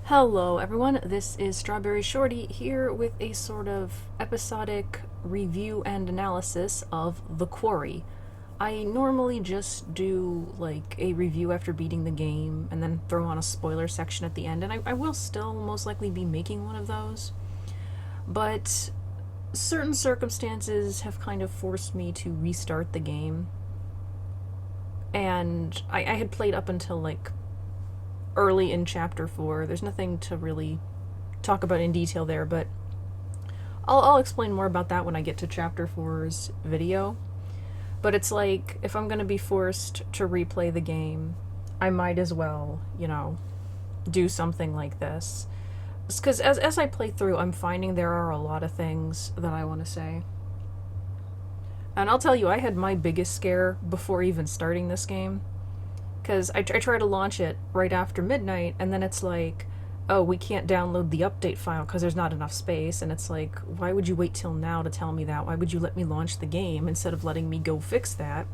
Hello everyone, this is StrawberryShorty here with a sort of episodic review and analysis of The Quarry. I normally just do like a review after beating the game and then throw on a spoiler section at the end, and I will still most likely be making one of those. But certain circumstances have kind of forced me to restart the game. And I had played up until like early in chapter 4. There's nothing to really talk about in detail there, but I'll explain more about that when I get to chapter 4's video. But it's like, if I'm going to be forced to replay the game, I might as well, do something like this. Because as I play through, I'm finding there are a lot of things that I want to say. And I'll tell you, I had my biggest scare before even starting this game. Because I try to launch it right after midnight, and then it's like, oh, we can't download the update file because there's not enough space. And it's like, why would you wait till now to tell me that? Why would you let me launch the game instead of letting me go fix that?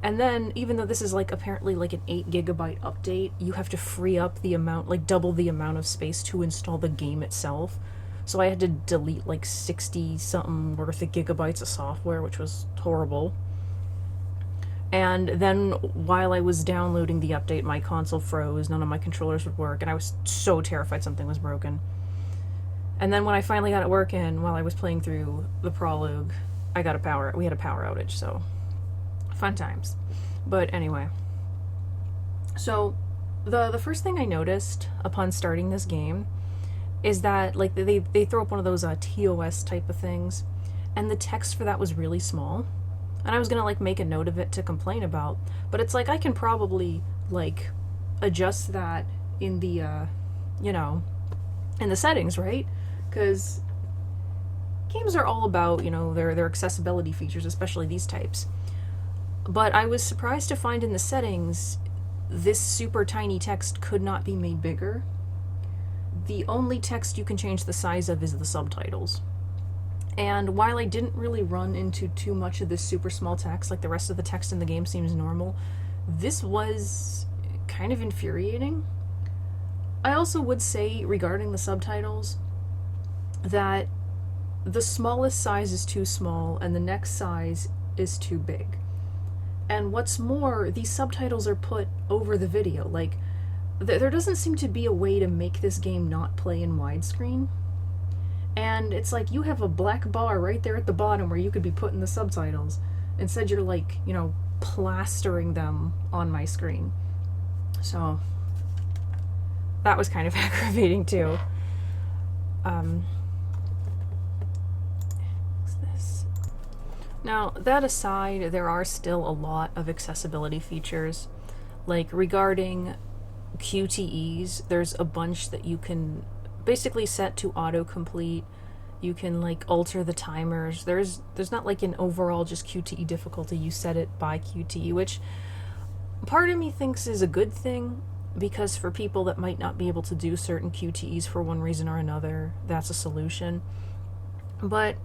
And then, even though this is like apparently like an 8 gigabyte update, you have to free up the amount, like double the amount of space to install the game itself. So I had to delete like 60 something worth of gigabytes of software, which was horrible. And then while I was downloading the update, my console froze, none of my controllers would work, and I was so terrified something was broken. And then when I finally got it working, while I was playing through the Prologue, we had a power outage, so fun times. But anyway, so the first thing I noticed upon starting this game is that like they throw up one of those TOS type of things, and the text for that was really small. And I was gonna like make a note of it to complain about, but it's like I can probably like adjust that in the in the settings, right? Because games are all about their accessibility features, especially these types. But I was surprised to find in the settings this super tiny text could not be made bigger. The only text you can change the size of is the subtitles. And while I didn't really run into too much of this super small text, like the rest of the text in the game seems normal, this was kind of infuriating. I also would say, regarding the subtitles, that the smallest size is too small and the next size is too big. And what's more, these subtitles are put over the video. Like, there doesn't seem to be a way to make this game not play in widescreen. And it's like you have a black bar right there at the bottom where you could be putting the subtitles. Instead, you're like, plastering them on my screen. So that was kind of aggravating too. What's this? Now, that aside, there are still a lot of accessibility features. Like regarding QTEs, there's a bunch that you can basically set to autocomplete. You can like alter the timers. There's not like an overall just QTE difficulty. You set it by QTE, which part of me thinks is a good thing, because for people that might not be able to do certain QTEs for one reason or another, that's a solution. But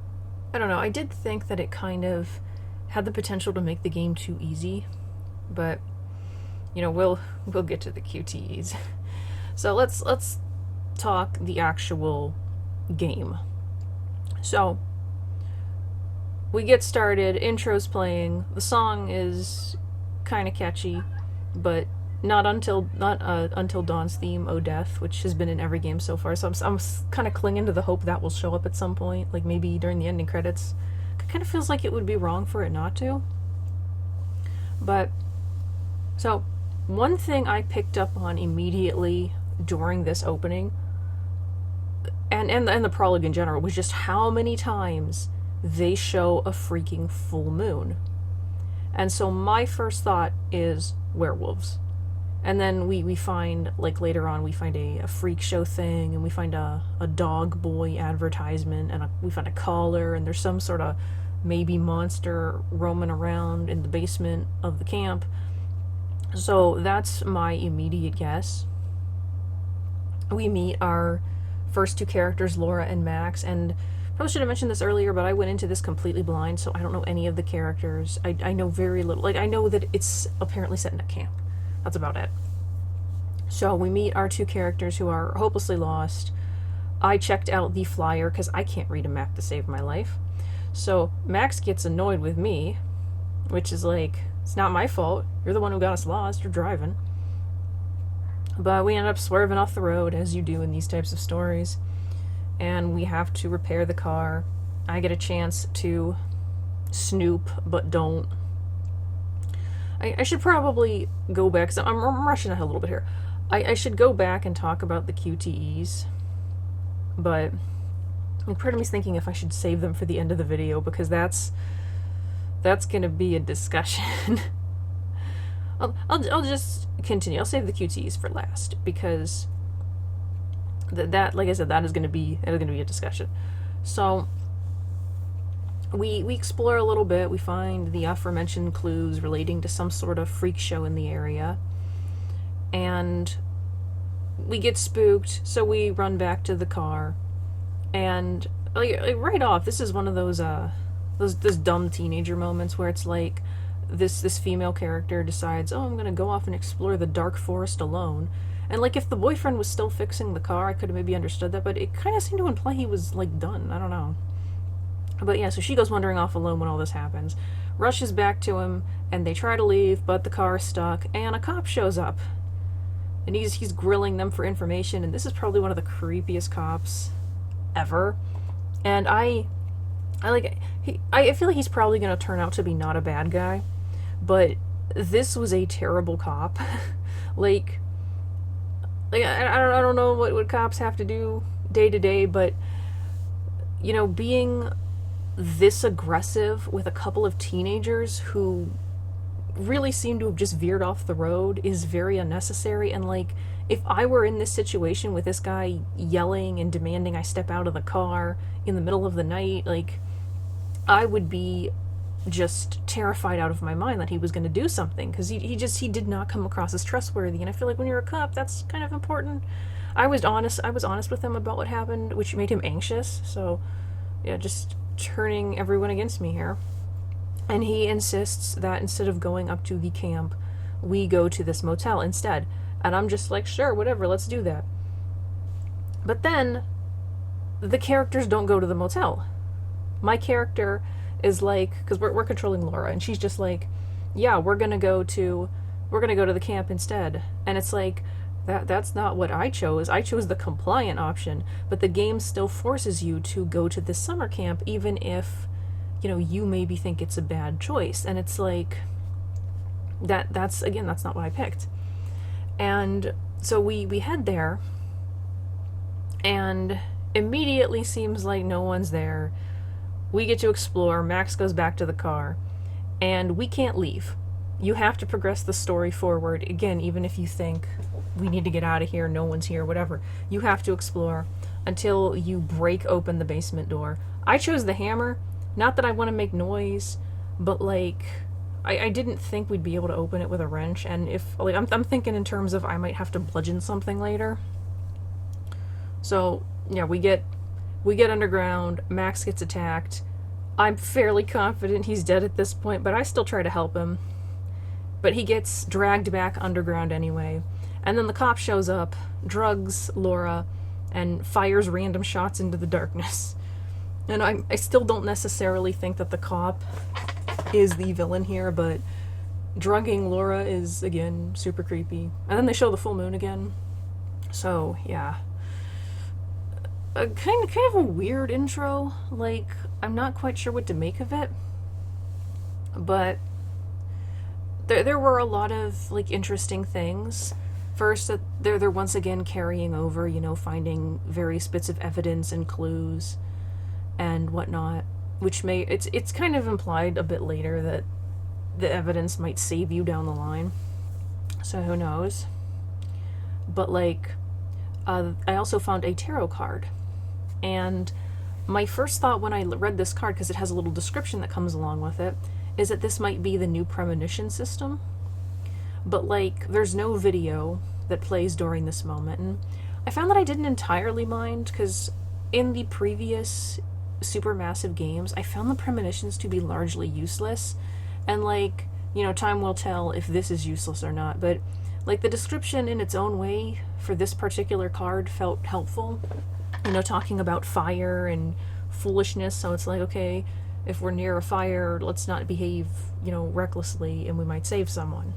I don't know, I did think that it kind of had the potential to make the game too easy, but we'll get to the QTEs. So let's talk the actual game. So we get started, intro's playing, the song is kind of catchy, but not until Dawn's theme, Oh Death, which has been in every game so far. So I'm kind of clinging to the hope that will show up at some point, like maybe during the ending credits. It kind of feels like it would be wrong for it not to. But so one thing I picked up on immediately during this opening, and the prologue in general, was just how many times they show a freaking full moon. And so my first thought is werewolves. And then we find, like later on, we find a freak show thing, and we find a dog boy advertisement, and we find a collar, and there's some sort of maybe monster roaming around in the basement of the camp. So that's my immediate guess. We meet our first two characters, Laura and Max, and probably should have mentioned this earlier, but I went into this completely blind, so I don't know any of the characters. I know very little. Like, I know that it's apparently set in a camp. That's about it. So we meet our two characters who are hopelessly lost. I checked out the flyer because I can't read a map to save my life. So Max gets annoyed with me, which is like, it's not my fault. You're the one who got us lost. You're driving. But we end up swerving off the road, as you do in these types of stories. And we have to repair the car. I get a chance to snoop, but don't. I should probably go back, because I'm rushing ahead a little bit here. I should go back and talk about the QTEs, but part of me's thinking if I should save them for the end of the video, because that's going to be a discussion. I'll just continue. I'll save the QTEs for last, because that like I said, that is going to be a discussion. So we explore a little bit. We find the aforementioned clues relating to some sort of freak show in the area, and we get spooked. So we run back to the car, and like right off, this is one of those dumb teenager moments where it's like this female character decides, oh, I'm gonna go off and explore the dark forest alone. And like, if the boyfriend was still fixing the car, I could have maybe understood that, but it kind of seemed to imply he was like done. I don't know. But yeah, so she goes wandering off alone when all this happens, rushes back to him, and they try to leave, but the car is stuck, and a cop shows up. And he's grilling them for information, and this is probably one of the creepiest cops ever. And I feel like he's probably going to turn out to be not a bad guy, but this was a terrible cop. like I don't know what cops have to do day to day, but you know, being this aggressive with a couple of teenagers who really seem to have just veered off the road is very unnecessary. And like, if I were in this situation with this guy yelling and demanding I step out of the car in the middle of the night, like, I would be just terrified out of my mind that he was going to do something, because he did not come across as trustworthy. And I feel like when you're a cop, that's kind of important. I was honest with him about what happened, which made him anxious. So yeah, just turning everyone against me here. And he insists that instead of going up to the camp, we go to this motel instead. And I'm just like, sure, whatever, let's do that. But then the characters don't go to the motel. My character is like, because we're controlling Laura, and she's just like, yeah, we're gonna go to the camp instead. And it's like, that's not what I chose. I chose the compliant option, but the game still forces you to go to this summer camp, even if, you know, you maybe think it's a bad choice. And it's like, that's not what I picked. And so we head there, and immediately seems like no one's there. We get to explore. Max goes back to the car, and we can't leave. You have to progress the story forward. Again, even if you think we need to get out of here, no one's here, whatever. You have to explore until you break open the basement door. I chose the hammer. Not that I want to make noise, but like, I didn't think we'd be able to open it with a wrench. And if, like, I'm thinking in terms of I might have to bludgeon something later. So yeah, we get underground. Max gets attacked. I'm fairly confident he's dead at this point, but I still try to help him. But he gets dragged back underground anyway. And then the cop shows up, drugs Laura, and fires random shots into the darkness. And I still don't necessarily think that the cop is the villain here, but drugging Laura is, again, super creepy. And then they show the full moon again. So, yeah. Kind of a weird intro. Like, I'm not quite sure what to make of it. But there were a lot of, like, interesting things. First, that they're once again carrying over, you know, finding various bits of evidence and clues and whatnot, which it's kind of implied a bit later that the evidence might save you down the line. So who knows? But like, I also found a tarot card, and my first thought when I read this card, because it has a little description that comes along with it, is that this might be the new premonition system. But like, there's no video that plays during this moment, and I found that I didn't entirely mind, because in the previous Supermassive games, I found the premonitions to be largely useless, and like, you know, time will tell if this is useless or not. But Like, the description in its own way for this particular card felt helpful. You know, talking about fire and foolishness, so it's like, okay, if we're near a fire, let's not behave, you know, recklessly, and we might save someone.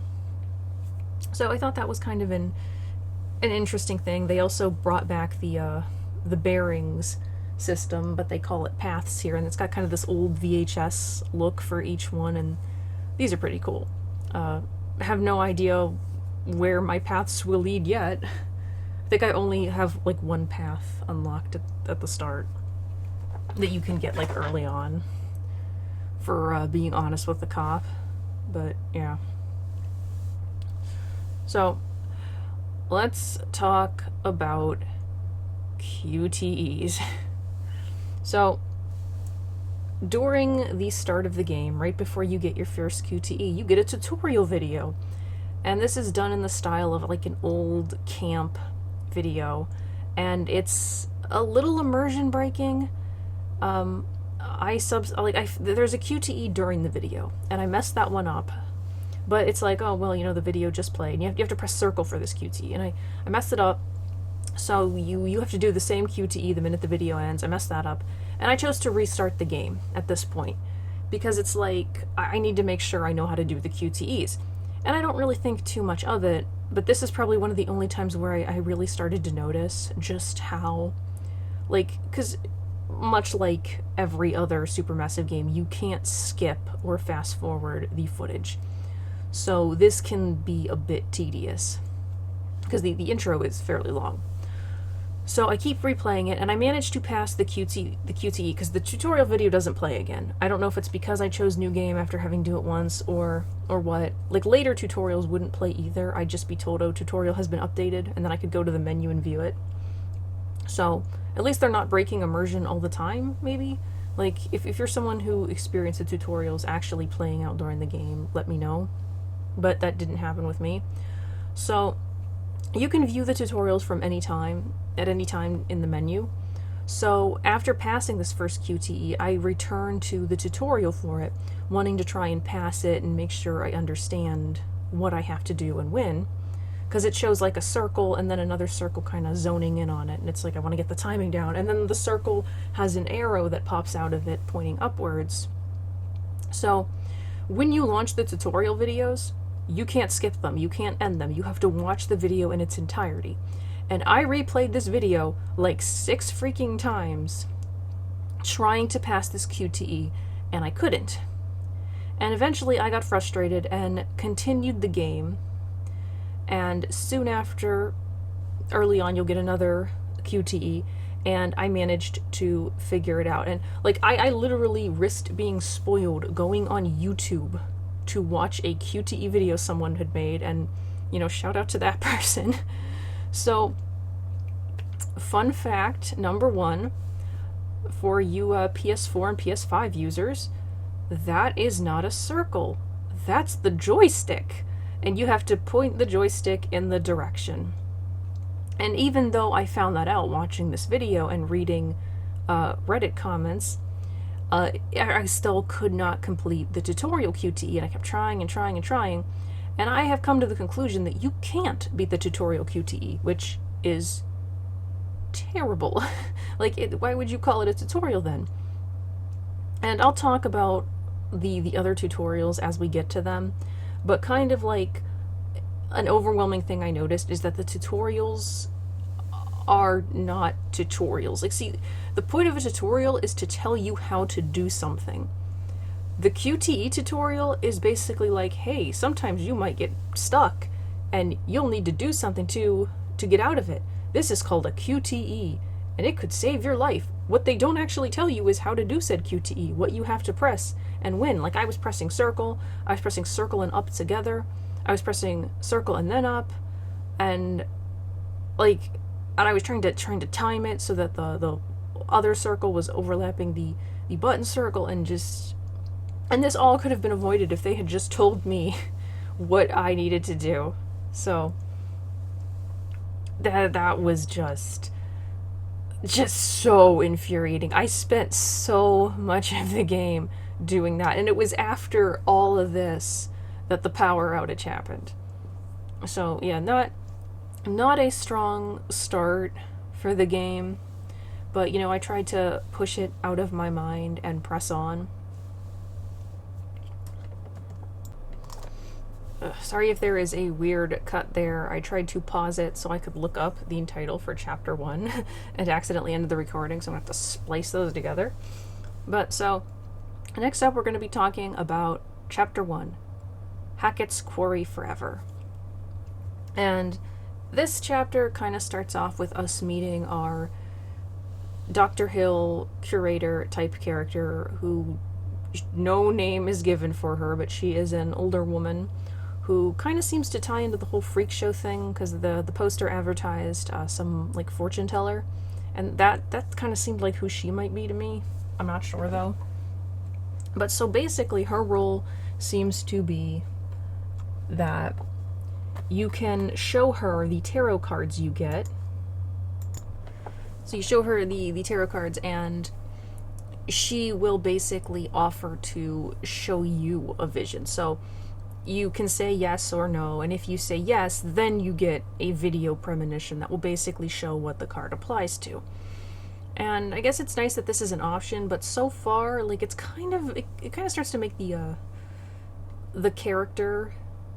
So I thought that was kind of an interesting thing. They also brought back the bearings system, but they call it paths here, and it's got kind of this old VHS look for each one, and these are pretty cool. I have no idea where my paths will lead yet. I think I only have like one path unlocked at the start that you can get like early on, for being honest with the cop. But yeah. So let's talk about QTEs. So during the start of the game, right before you get your first QTE, you get a tutorial video. And this is done in the style of like an old camp video, and it's a little immersion breaking. There's a QTE during the video, and I messed that one up. But it's like, oh well, you know, the video just played, and you have to press circle for this QTE, and I messed it up. So you have to do the same QTE the minute the video ends. I messed that up, and I chose to restart the game at this point because it's like I need to make sure I know how to do the QTEs. And I don't really think too much of it, but this is probably one of the only times where I really started to notice just how, like, because much like every other Supermassive game, you can't skip or fast forward the footage. So this can be a bit tedious, because the intro is fairly long. So I keep replaying it, and I managed to pass the QTE because the tutorial video doesn't play again. I don't know if it's because I chose new game after having to do it once, or what. Like, later tutorials wouldn't play either. I'd just be told, oh, tutorial has been updated, and then I could go to the menu and view it. So at least they're not breaking immersion all the time, maybe. Like, if you're someone who experienced the tutorials actually playing out during the game, let me know. But that didn't happen with me. So you can view the tutorials from any time, at any time in the menu. So after passing this first QTE, I returned to the tutorial for it, wanting to try and pass it and make sure I understand what I have to do and when, because it shows like a circle and then another circle kind of zoning in on it, and it's like I want to get the timing down, and then the circle has an arrow that pops out of it pointing upwards. So when you launch the tutorial videos, you can't skip them, you can't end them, you have to watch the video in its entirety. And I replayed this video like 6 freaking times trying to pass this QTE, and I couldn't. And eventually I got frustrated and continued the game, and soon after, early on, you'll get another QTE, and I managed to figure it out. And like I literally risked being spoiled going on YouTube to watch a QTE video someone had made, and, you know, shout out to that person. So, fun fact number 1, for you PS4 and PS5 users, that is not a circle. That's the joystick. And you have to point the joystick in the direction. And even though I found that out watching this video and reading Reddit comments, I still could not complete the tutorial QTE, and I kept trying and trying and trying. And I have come to the conclusion that you can't beat the tutorial QTE, which is terrible. Like, why would you call it a tutorial then? And I'll talk about the other tutorials as we get to them, but kind of like an overwhelming thing I noticed is that the tutorials are not tutorials. Like, see, the point of a tutorial is to tell you how to do something. The QTE tutorial is basically like, hey, sometimes you might get stuck and you'll need to do something to get out of it. This is called a QTE, and it could save your life. What they don't actually tell you is how to do said QTE, what you have to press and when. Like, I was pressing circle and up together. I was pressing circle and then up, and I was trying to time it so that the other circle was overlapping the button circle, and this all could have been avoided if they had just told me what I needed to do. So that was just so infuriating. I spent so much of the game doing that, and it was after all of this that the power outage happened. So yeah, not a strong start for the game, but you know, I tried to push it out of my mind and press on. Sorry if there is a weird cut there. I tried to pause it so I could look up the title for chapter 1 and accidentally ended the recording, so I'm gonna have to splice those together. But so, next up we're going to be talking about chapter 1, Hackett's Quarry Forever. And this chapter kind of starts off with us meeting our Dr. Hill curator type character who no name is given for her, but she is an older woman who kind of seems to tie into the whole freak show thing because the poster advertised some like fortune teller, and that kind of seemed like who she might be to me. I'm not sure though. But so basically her role seems to be that you can show her the tarot cards you get. So you show her the tarot cards and she will basically offer to show you a vision. So you can say yes or no, and if you say yes, then you get a video premonition that will basically show what the card applies to. And I guess it's nice that this is an option, but so far, like, it's kind of, it kind of starts to make the character,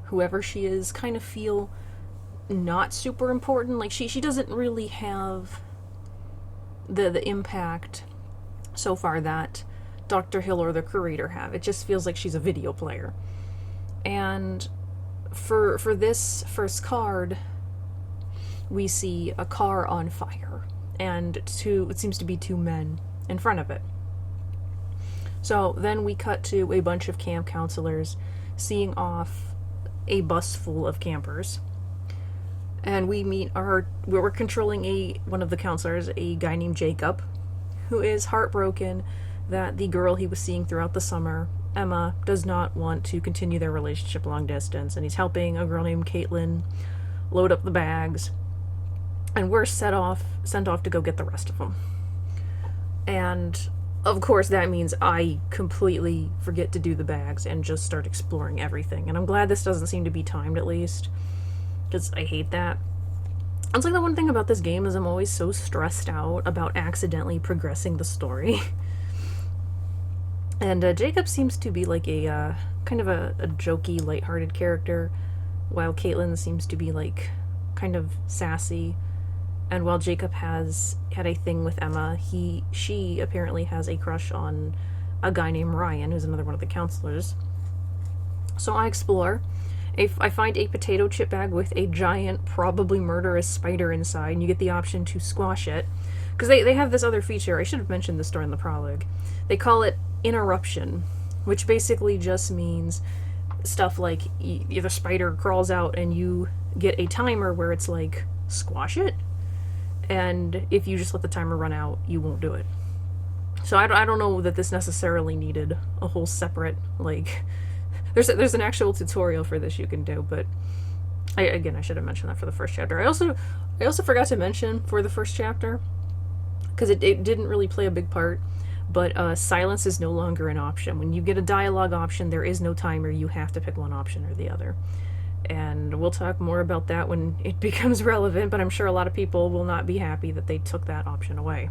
whoever she is, kind of feel not super important. Like, she doesn't really have the impact so far that Dr. Hill or the curator have. It just feels like she's a video player. And for this first card, we see a car on fire, and it seems to be two men in front of it. So then we cut to a bunch of camp counselors seeing off a bus full of campers. And we meet we're controlling one of the counselors, a guy named Jacob, who is heartbroken that the girl he was seeing throughout the summer, Emma, does not want to continue their relationship long distance, and he's helping a girl named Caitlyn load up the bags, and we're sent off to go get the rest of them. And of course that means I completely forget to do the bags and just start exploring everything, and I'm glad this doesn't seem to be timed, at least, because I hate that. It's like the one thing about this game is I'm always so stressed out about accidentally progressing the story. And Jacob seems to be like a kind of a jokey, lighthearted character, while Caitlyn seems to be like kind of sassy. And while Jacob has had a thing with Emma, she apparently has a crush on a guy named Ryan, who's another one of the counselors. So I explore. I find a potato chip bag with a giant, probably murderous spider inside, and you get the option to squash it. Because they have this other feature, I should have mentioned this during the prologue. They call it interruption, which basically just means stuff like the spider crawls out and you get a timer where it's like, squash it? And if you just let the timer run out, you won't do it. So I don't know that this necessarily needed a whole separate, like... There's an actual tutorial for this you can do, but I should have mentioned that for the first chapter. I also forgot to mention for the first chapter, because it didn't really play a big part, but silence is no longer an option. When you get a dialogue option, there is no timer. You have to pick one option or the other. And we'll talk more about that when it becomes relevant, but I'm sure a lot of people will not be happy that they took that option away,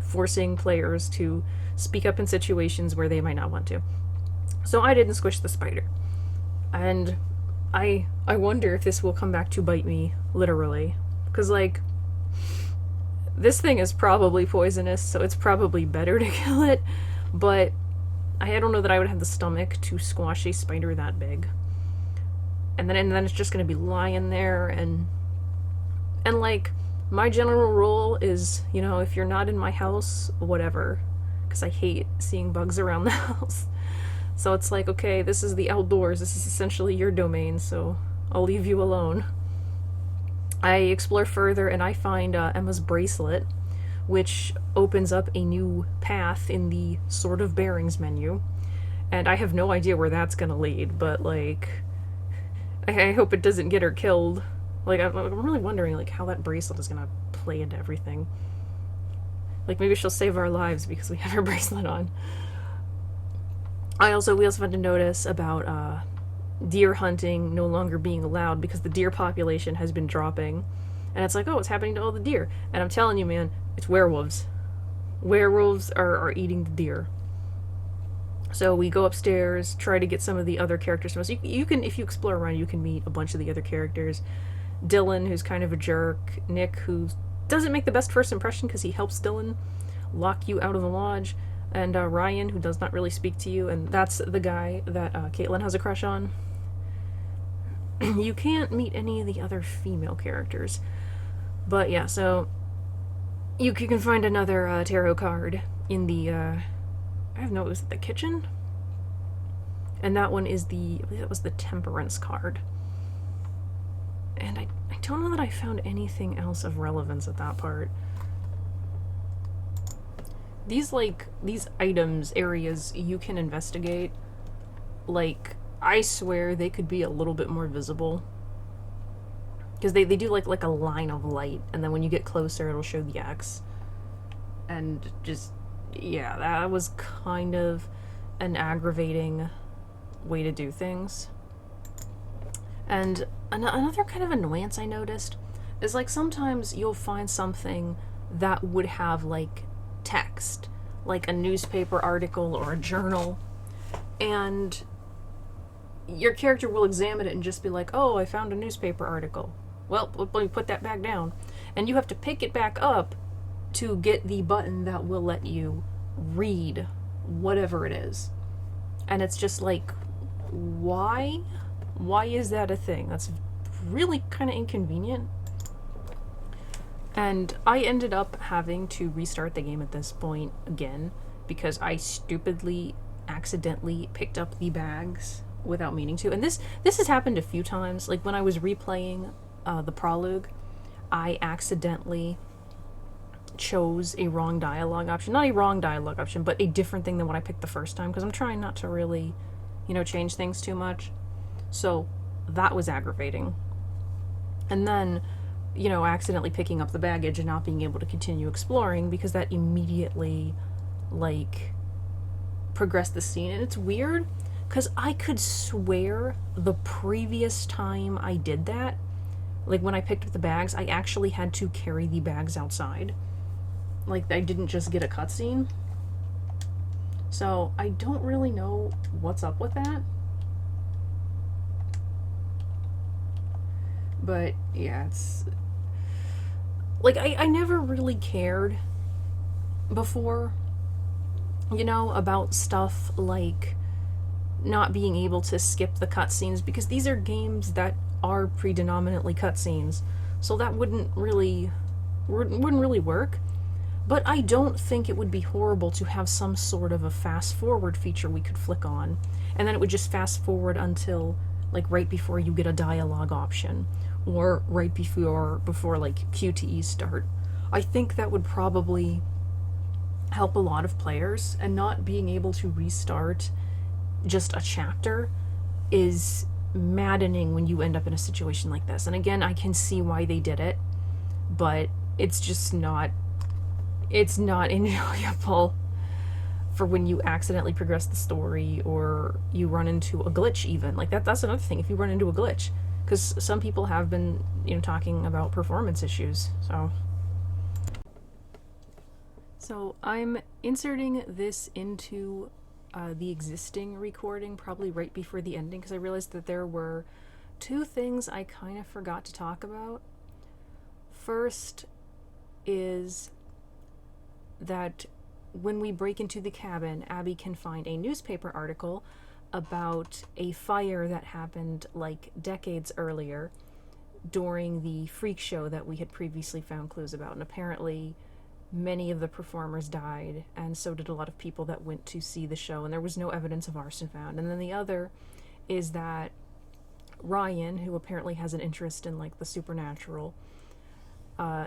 forcing players to speak up in situations where they might not want to. So I didn't squish the spider. And I wonder if this will come back to bite me, literally. Because, like, this thing is probably poisonous, so it's probably better to kill it. But I don't know that I would have the stomach to squash a spider that big. And then it's just going to be lying there, and like, my general rule is, you know, if you're not in my house, whatever. Because I hate seeing bugs around the house. So it's like, okay, this is the outdoors, this is essentially your domain, so I'll leave you alone. I explore further and I find Emma's bracelet, which opens up a new path in the Sort of Bearings menu. And I have no idea where that's gonna lead, but, like, I hope it doesn't get her killed. Like, I'm really wondering, like, how that bracelet is gonna play into everything. Like, maybe she'll save our lives because we have her bracelet on. We also had to notice about deer hunting no longer being allowed because the deer population has been dropping. And it's like, oh, what's happening to all the deer? And I'm telling you, man, it's werewolves. Werewolves are eating the deer. So we go upstairs, try to get some of the other characters from us. You can, if you explore around, you can meet a bunch of the other characters. Dylan, who's kind of a jerk. Nick, who doesn't make the best first impression because he helps Dylan lock you out of the lodge. And Ryan, who does not really speak to you. And that's the guy that Caitlyn has a crush on. You can't meet any of the other female characters. But yeah, so you can find another tarot card in the, I have no, was it the kitchen? And that one is I believe that was the Temperance card. And I don't know that I found anything else of relevance at that part. These items, areas you can investigate, like, I swear they could be a little bit more visible. Because they do like a line of light, and then when you get closer, it'll show the X. And just, yeah, that was kind of an aggravating way to do things. And another kind of annoyance I noticed is, like, sometimes you'll find something that would have, like, text, like a newspaper article or a journal, and your character will examine it and just be like, oh, I found a newspaper article. Well, let me put that back down. And you have to pick it back up to get the button that will let you read whatever it is. And it's just like, why? Why is that a thing? That's really kind of inconvenient. And I ended up having to restart the game at this point again because I stupidly, accidentally picked up the bags without meaning to. And this has happened a few times. Like when I was replaying the Prologue, I accidentally chose a wrong dialogue option. Not a wrong dialogue option, but a different thing than what I picked the first time, because I'm trying not to really, change things too much. So that was aggravating. And then, accidentally picking up the baggage and not being able to continue exploring because that immediately, progressed the scene. And it's weird, because I could swear the previous time I did that, like when I picked up the bags, I actually had to carry the bags outside. Like, I didn't just get a cutscene. So I don't really know what's up with that. But yeah, it's like I never really cared before, about stuff like not being able to skip the cutscenes, because these are games that are predominantly cutscenes, so that wouldn't really work. But I don't think it would be horrible to have some sort of a fast forward feature we could flick on, and then it would just fast forward until right before you get a dialogue option, or right before QTEs start. I think that would probably help a lot of players, and not being able to restart just a chapter is maddening when you end up in a situation like this. And again, I can see why they did it, but it's just not enjoyable for when you accidentally progress the story, or you run into a glitch even. That's another thing, if you run into a glitch, because some people have been talking about performance issues. So I'm inserting this into the existing recording probably right before the ending, because I realized that there were two things I kind of forgot to talk about. First is that when we break into the cabin, Abby can find a newspaper article about a fire that happened decades earlier during the freak show that we had previously found clues about. And apparently many of the performers died, and so did a lot of people that went to see the show, and there was no evidence of arson found. And then the other is that Ryan, who apparently has an interest in the supernatural,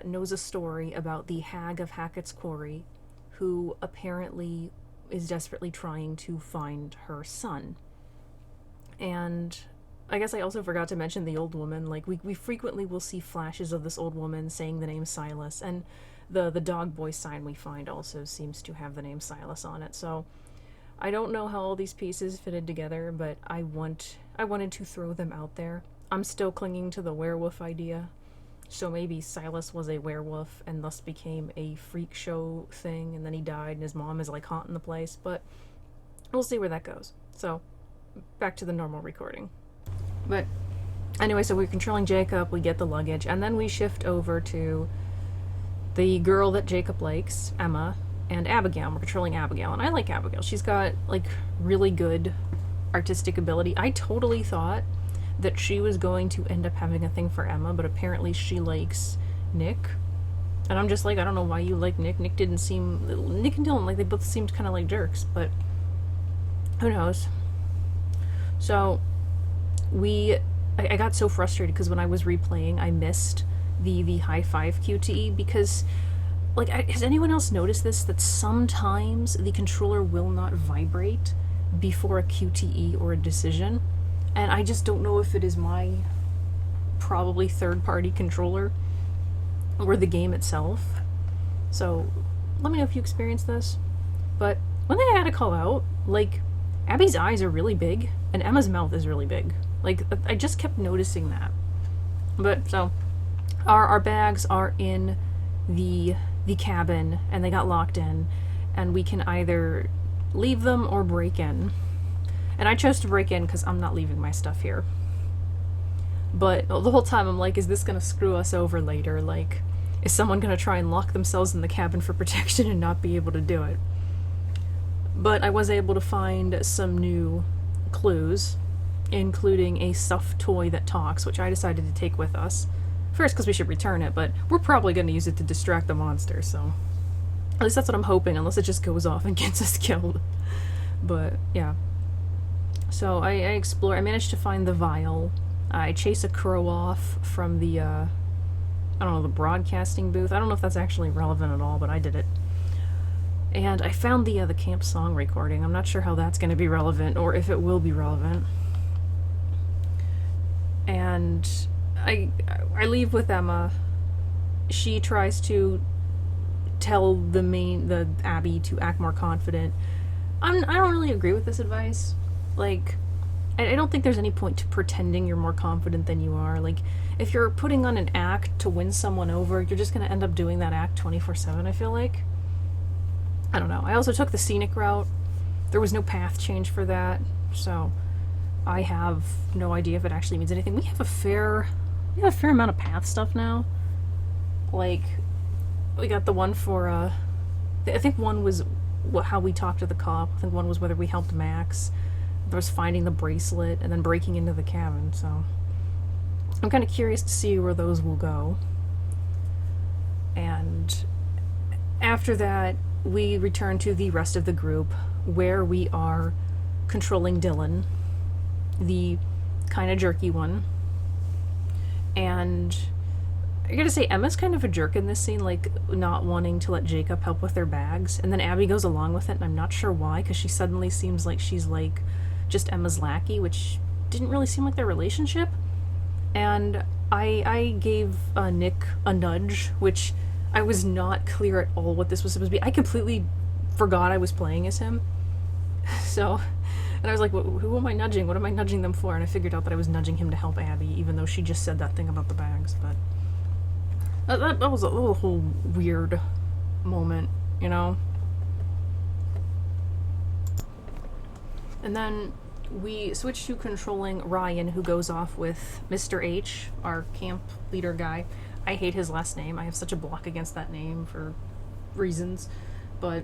knows a story about the Hag of Hackett's Quarry, who apparently is desperately trying to find her son. And I guess I also forgot to mention the old woman. We frequently will see flashes of this old woman saying the name Silas, and the dog boy sign we find also seems to have the name Silas on it. So I don't know how all these pieces fitted together, but I wanted to throw them out there. I'm still clinging to the werewolf idea. So maybe Silas was a werewolf and thus became a freak show thing, and then he died and his mom is like haunting the place, but we'll see where that goes. So, back to the normal recording. But anyway, so we're controlling Jacob, we get the luggage, and then we shift over to the girl that Jacob likes, Emma, and Abigail. We're controlling Abigail, and I like Abigail. She's got, like, really good artistic ability. I totally thought that she was going to end up having a thing for Emma, but apparently she likes Nick. And I'm just like, I don't know why you like Nick. Nick and Dylan, like, they both seemed kind of like jerks, but who knows. So, I got so frustrated because when I was replaying, I missed the high five QTE because, like, has anyone else noticed this? That sometimes the controller will not vibrate before a QTE or a decision. And I just don't know if it is my probably third-party controller or the game itself. So, let me know if you experienced this. But one thing I had to call out, like, Abby's eyes are really big, and Emma's mouth is really big. Like, I just kept noticing that. But, so, our bags are in the cabin, and they got locked in, and we can either leave them or break in. And I chose to break in because I'm not leaving my stuff here. But the whole time I'm like, is this going to screw us over later? Like, is someone going to try and lock themselves in the cabin for protection and not be able to do it? But I was able to find some new clues, including a stuffed toy that talks, which I decided to take with us. First, because we should return it, but we're probably going to use it to distract the monster, so... At least that's what I'm hoping, unless it just goes off and gets us killed. But, yeah. So I explore. I managed to find the vial. I chase a crow off from the, I don't know, the broadcasting booth. I don't know if that's actually relevant at all, but I did it. And I found the camp song recording. I'm not sure how that's going to be relevant, or if it will be relevant. And I leave with Emma. She tries to tell the Abby to act more confident. I don't really agree with this advice. Like, I don't think there's any point to pretending you're more confident than you are. Like, if you're putting on an act to win someone over, you're just going to end up doing that act 24/7, I feel like. I don't know. I also took the scenic route. There was no path change for that, so I have no idea if it actually means anything. We have a fair amount of path stuff now. Like, we got the one for, I think one was how we talked to the cop. I think one was whether we helped Max. There was finding the bracelet and then breaking into the cabin, so I'm kind of curious to see where those will go. And after that, we return to the rest of the group, where we are controlling Dylan, the kind of jerky one. And I gotta say, Emma's kind of a jerk in this scene, like, not wanting to let Jacob help with their bags, and then Abby goes along with it, and I'm not sure why, because she suddenly seems like she's, like, just Emma's lackey, which didn't really seem like their relationship. And I gave Nick a nudge, which I was not clear at all what this was supposed to be. I completely forgot I was playing as him. So, and I was like, who am I nudging? What am I nudging them for? And I figured out that I was nudging him to help Abby, even though she just said that thing about the bags. But that was a whole weird moment, you know? And then we switch to controlling Ryan, who goes off with Mr. H, our camp leader guy. I hate his last name. I have such a block against that name for reasons. But,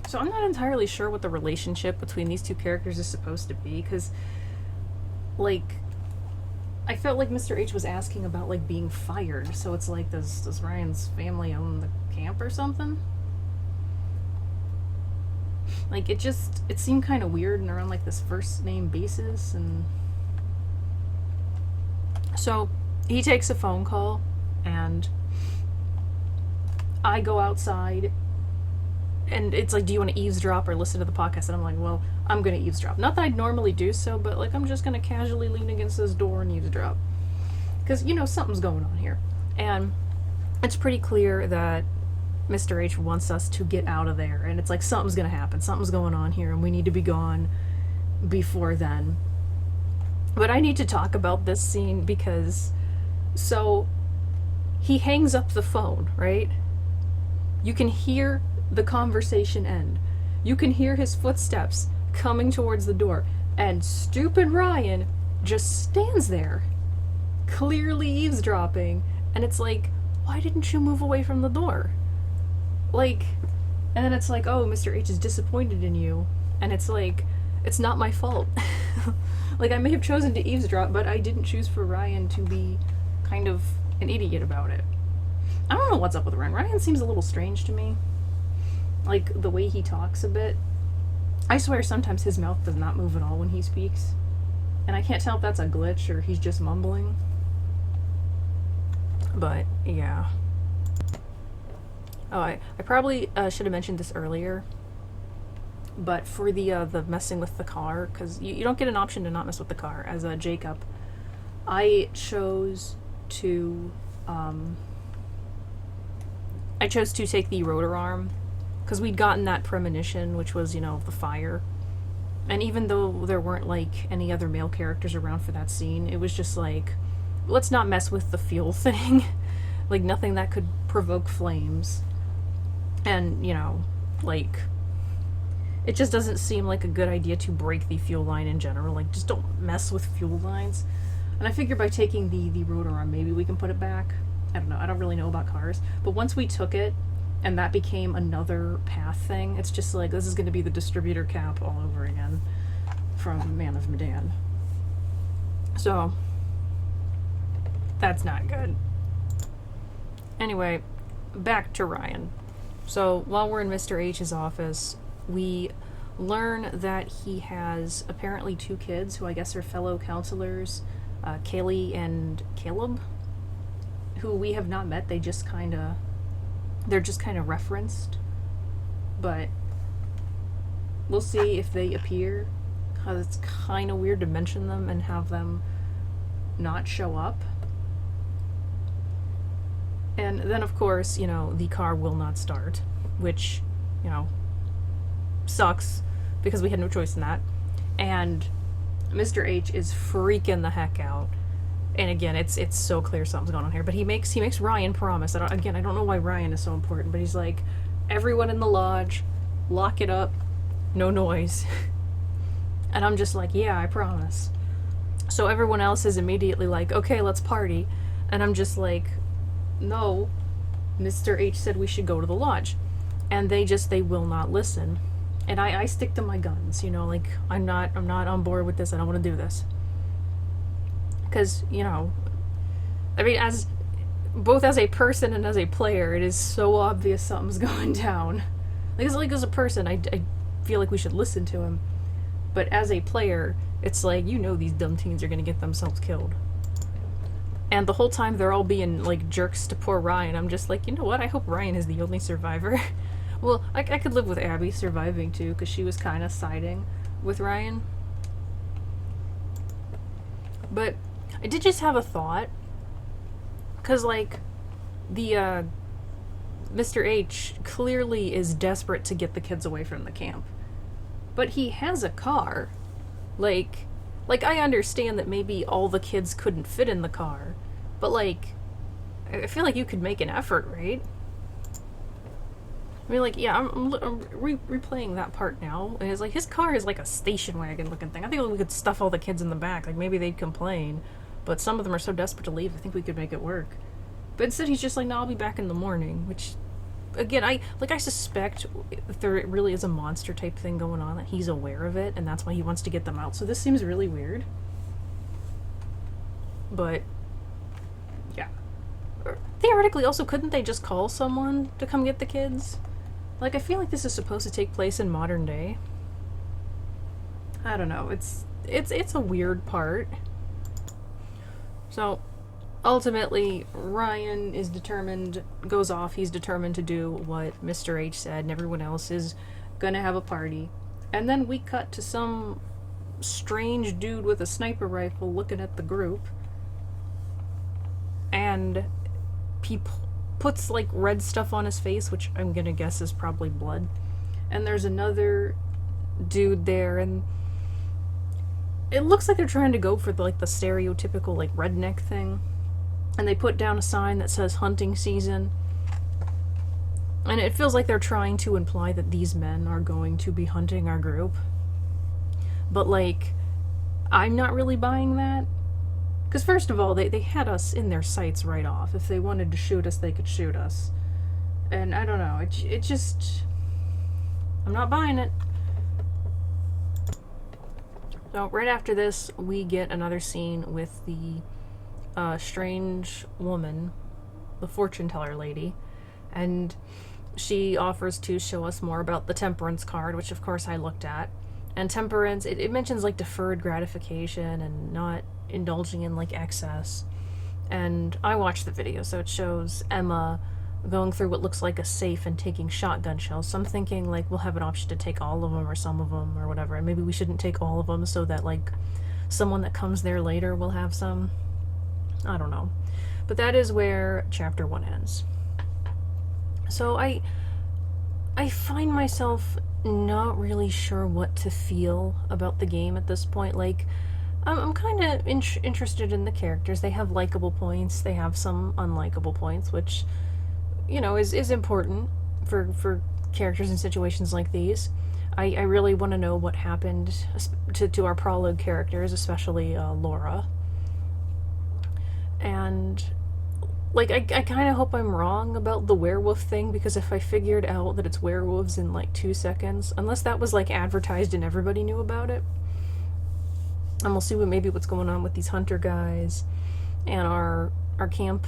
so I'm not entirely sure what the relationship between these two characters is supposed to be, because, like, I felt like Mr. H was asking about, like, being fired. So it's like, does Ryan's family own the camp or something? Like, it seemed kind of weird and around, like, this first name basis, and so he takes a phone call, and I go outside, and it's like, do you want to eavesdrop or listen to the podcast? And I'm like, well, I'm going to eavesdrop. Not that I'd normally do so, but, like, I'm just going to casually lean against this door and eavesdrop. Because, you know, something's going on here. And it's pretty clear that Mr. H wants us to get out of there, and it's like something's gonna happen, something's going on here, and we need to be gone before then. But I need to talk about this scene because, so, he hangs up the phone, right? You can hear the conversation end. You can hear his footsteps coming towards the door, and stupid Ryan just stands there, clearly eavesdropping, and it's like, why didn't you move away from the door? Like, and then it's like, oh, Mr. H is disappointed in you, and it's like, it's not my fault. Like, I may have chosen to eavesdrop, but I didn't choose for Ryan to be kind of an idiot about it. I don't know what's up with Ryan. Ryan seems a little strange to me. Like, the way he talks a bit. I swear sometimes his mouth does not move at all when he speaks. And I can't tell if that's a glitch or he's just mumbling. But, yeah. Oh, I probably should have mentioned this earlier. But for the messing with the car, because you don't get an option to not mess with the car. As Jacob, I chose to take the rotor arm, because we'd gotten that premonition, which was, you know, the fire. And even though there weren't, like, any other male characters around for that scene, it was just like, let's not mess with the fuel thing. Like, nothing that could provoke flames. And, you know, like, it just doesn't seem like a good idea to break the fuel line in general. Like, just don't mess with fuel lines. And I figure by taking the rotor arm, maybe we can put it back. I don't know. I don't really know about cars. But once we took it, and that became another path thing, it's just like, this is going to be the distributor cap all over again from Man of Medan. So, that's not good. Anyway, back to Ryan. So, while we're in Mr. H's office, we learn that he has apparently 2 kids who I guess are fellow counselors, Kaylee and Caleb, who we have not met. They're just kind of referenced, but we'll see if they appear, because it's kind of weird to mention them and have them not show up. And then, of course, you know, the car will not start, which, you know, sucks, because we had no choice in that. And Mr. H is freaking the heck out. And again, it's so clear something's going on here. But he makes Ryan promise. I don't know why Ryan is so important, but he's like, everyone in the lodge, lock it up, no noise. And I'm just like, yeah, I promise. So everyone else is immediately like, okay, let's party. And I'm just like, no, Mr. H said we should go to the lodge. And they will not listen. And I stick to my guns, you know, like, I'm not on board with this, I don't want to do this. Because, you know, I mean, both as a person and as a player, it is so obvious something's going down. Like as a person, I feel like we should listen to him. But as a player, it's like, you know, these dumb teens are going to get themselves killed. And the whole time they're all being, like, jerks to poor Ryan, I'm just like, you know what, I hope Ryan is the only survivor. Well, I could live with Abby surviving, too, because she was kind of siding with Ryan. But I did just have a thought. Because, like, the, Mr. H clearly is desperate to get the kids away from the camp. But he has a car. Like, I understand that maybe all the kids couldn't fit in the car. But, like, I feel like you could make an effort, right? I mean, like, yeah, I'm replaying that part now, and it's like, his car is like a station wagon looking thing. I think we could stuff all the kids in the back, like, maybe they'd complain, but some of them are so desperate to leave, I think we could make it work. But instead he's just like, no, I'll be back in the morning, which, again, I suspect if there really is a monster type thing going on, that he's aware of it, and that's why he wants to get them out, so this seems really weird. But, yeah. Theoretically, also, couldn't they just call someone to come get the kids? Like, I feel like this is supposed to take place in modern day. I don't know. It's a weird part. So, ultimately, Ryan is goes off. He's determined to do what Mr. H said, and everyone else is gonna have a party. And then we cut to some strange dude with a sniper rifle looking at the group. And puts like red stuff on his face, which I'm gonna guess is probably blood. And there's another dude there, and it looks like they're trying to go for the stereotypical like redneck thing. And they put down a sign that says hunting season. And it feels like they're trying to imply that these men are going to be hunting our group. But like, I'm not really buying that. Because first of all, they had us in their sights right off. If they wanted to shoot us, they could shoot us. And I don't know, it just... I'm not buying it. So right after this, we get another scene with the strange woman, the fortune teller lady, and she offers to show us more about the temperance card, which of course I looked at. And temperance, it mentions like deferred gratification and not indulging in like excess. And I watched the video, so it shows Emma going through what looks like a safe and taking shotgun shells. So I'm thinking like we'll have an option to take all of them or some of them or whatever, and maybe we shouldn't take all of them so that like someone that comes there later will have some. I don't know. But that is where chapter 1 ends. So I find myself not really sure what to feel about the game at this point. Like, I'm kind of interested in the characters. They have likable points. They have some unlikable points, which, you know, is important for characters in situations like these. I really want to know what happened to our prologue characters, especially Laura. And like, I kind of hope I'm wrong about the werewolf thing, because if I figured out that it's werewolves in like 2 seconds, unless that was like advertised and everybody knew about it, and we'll see what's going on with these hunter guys and our camp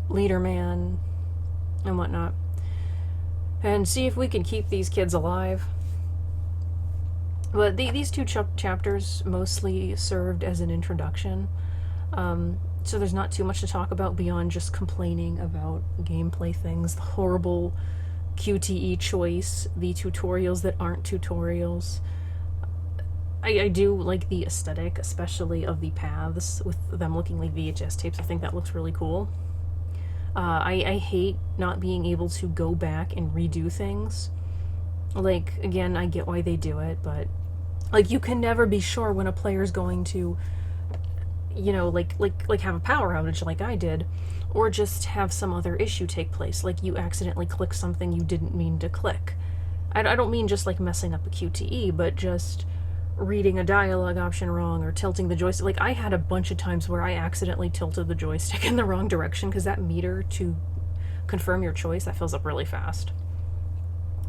leader man and whatnot, and see if we can keep these kids alive. But these two chapters mostly served as an introduction. So there's not too much to talk about beyond just complaining about gameplay things, the horrible QTE choice, the tutorials that aren't tutorials. I do like the aesthetic, especially of the paths, with them looking like VHS tapes. I think that looks really cool. I hate not being able to go back and redo things. Like, again, I get why they do it, but like, you can never be sure when a player's going to, you know, like have a power outage like I did, or just have some other issue take place, like you accidentally click something you didn't mean to click. I don't mean just like messing up a QTE, but just reading a dialogue option wrong or tilting the joystick. Like, I had a bunch of times where I accidentally tilted the joystick in the wrong direction, because that meter to confirm your choice, that fills up really fast.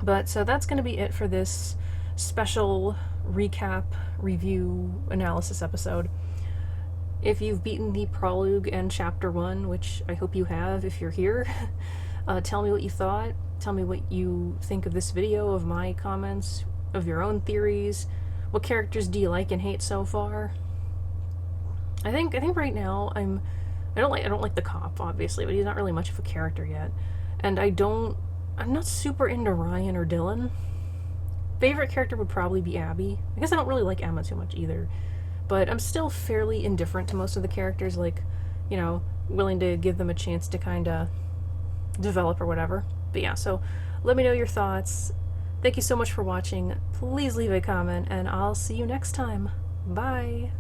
But so that's going to be it for this special recap, review, analysis episode. If you've beaten the prologue and chapter 1, which I hope you have if you're here, tell me what you thought. Tell me what you think of this video, of my comments, of your own theories. What characters do you like and hate so far? I think right now I don't like the cop, obviously, but he's not really much of a character yet. And I'm not super into Ryan or Dylan. Favorite character would probably be Abby. I guess I don't really like Emma too much either. But I'm still fairly indifferent to most of the characters, like, you know, willing to give them a chance to kind of develop or whatever. But yeah, so let me know your thoughts. Thank you so much for watching. Please leave a comment, and I'll see you next time. Bye!